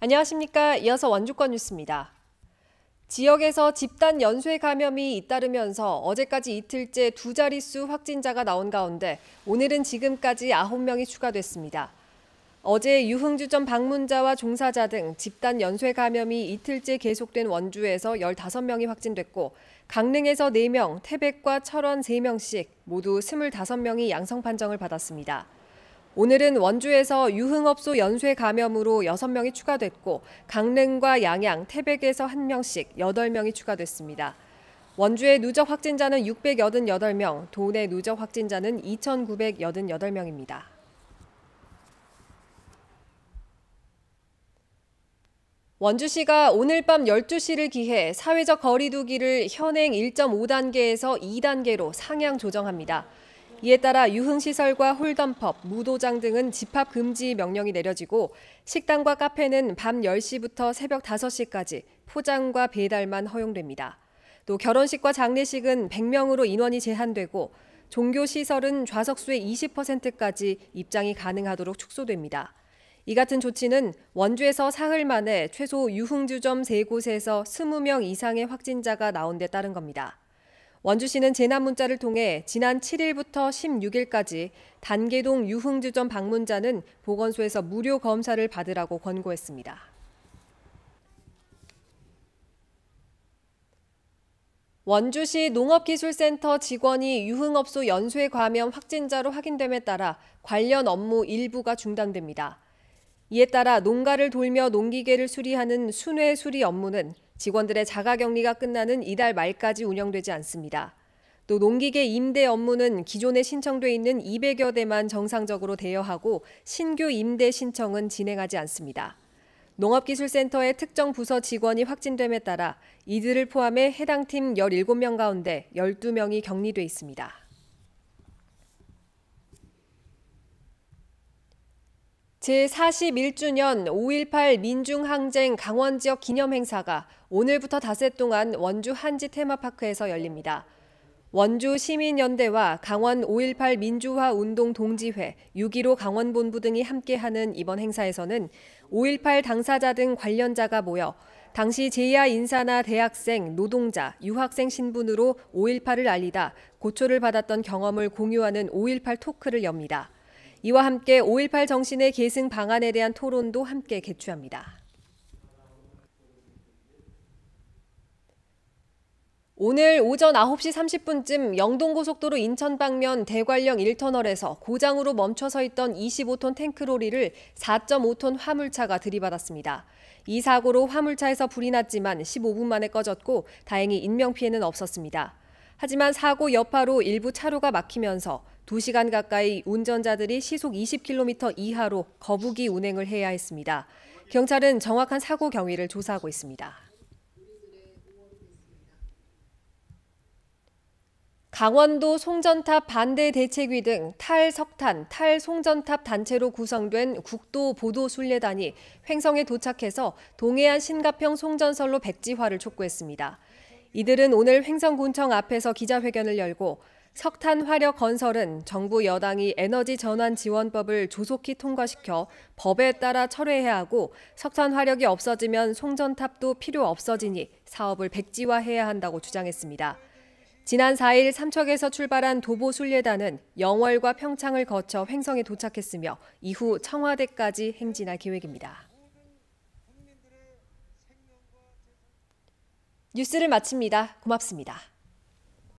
안녕하십니까. 이어서 원주권 뉴스입니다. 지역에서 집단 연쇄 감염이 잇따르면서 어제까지 이틀째 두 자릿수 확진자가 나온 가운데 오늘은 지금까지 9명이 추가됐습니다. 어제 유흥주점 방문자와 종사자 등 집단 연쇄 감염이 이틀째 계속된 원주에서 15명이 확진됐고 강릉에서 4명, 태백과 철원 3명씩 모두 25명이 양성 판정을 받았습니다. 오늘은 원주에서 유흥업소 연쇄 감염으로 6명이 추가됐고 강릉과 양양, 태백에서 1명씩 8명이 추가됐습니다. 원주의 누적 확진자는 688명, 도내 누적 확진자는 2,988명입니다. 원주시가 오늘 밤 12시를 기해 사회적 거리 두기를 현행 1.5단계에서 2단계로 상향 조정합니다. 이에 따라 유흥시설과 홀덤펍, 무도장 등은 집합 금지 명령이 내려지고 식당과 카페는 밤 10시부터 새벽 5시까지 포장과 배달만 허용됩니다. 또 결혼식과 장례식은 100명으로 인원이 제한되고 종교시설은 좌석수의 20%까지 입장이 가능하도록 축소됩니다. 이 같은 조치는 원주에서 사흘 만에 최소 유흥주점 3곳에서 20명 이상의 확진자가 나온 데 따른 겁니다. 원주시는 재난문자를 통해 지난 7일부터 16일까지 단계동 유흥주점 방문자는 보건소에서 무료 검사를 받으라고 권고했습니다. 원주시 농업기술센터 직원이 유흥업소 연쇄 감염 확진자로 확인됨에 따라 관련 업무 일부가 중단됩니다. 이에 따라 농가를 돌며 농기계를 수리하는 순회 수리 업무는 직원들의 자가격리가 끝나는 이달 말까지 운영되지 않습니다. 또 농기계 임대 업무는 기존에 신청돼 있는 200여 대만 정상적으로 대여하고 신규 임대 신청은 진행하지 않습니다. 농업기술센터의 특정 부서 직원이 확진됨에 따라 이들을 포함해 해당 팀 17명 가운데 12명이 격리돼 있습니다. 제41주년 5.18 민중항쟁 강원지역 기념행사가 오늘부터 닷새 동안 원주 한지 테마파크에서 열립니다. 원주 시민연대와 강원 5.18 민주화 운동 동지회, 6.15 강원본부 등이 함께하는 이번 행사에서는 5.18 당사자 등 관련자가 모여 당시 재야 인사나 대학생, 노동자, 유학생 신분으로 5.18을 알리다 고초를 받았던 경험을 공유하는 5.18 토크를 엽니다. 이와 함께 5.18 정신의 계승 방안에 대한 토론도 함께 개최합니다. 오늘 오전 9시 30분쯤 영동고속도로 인천 방면 대관령 1터널에서 고장으로 멈춰서 있던 25톤 탱크로리를 4.5톤 화물차가 들이받았습니다. 이 사고로 화물차에서 불이 났지만 15분 만에 꺼졌고 다행히 인명피해는 없었습니다. 하지만 사고 여파로 일부 차로가 막히면서 2시간 가까이 운전자들이 시속 20km 이하로 거부기 운행을 해야 했습니다. 경찰은 정확한 사고 경위를 조사하고 있습니다. 강원도 송전탑 반대 대책위 등 탈석탄, 탈송전탑 단체로 구성된 국도 보도 순례단이 횡성에 도착해서 동해안 신가평 송전선로 백지화를 촉구했습니다. 이들은 오늘 횡성군청 앞에서 기자회견을 열고 석탄 화력 건설은 정부 여당이 에너지 전환 지원법을 조속히 통과시켜 법에 따라 철회해야 하고 석탄 화력이 없어지면 송전탑도 필요 없어지니 사업을 백지화해야 한다고 주장했습니다. 지난 4일 삼척에서 출발한 도보 순례단은 영월과 평창을 거쳐 횡성에 도착했으며 이후 청와대까지 행진할 계획입니다. 뉴스를 마칩니다. 고맙습니다.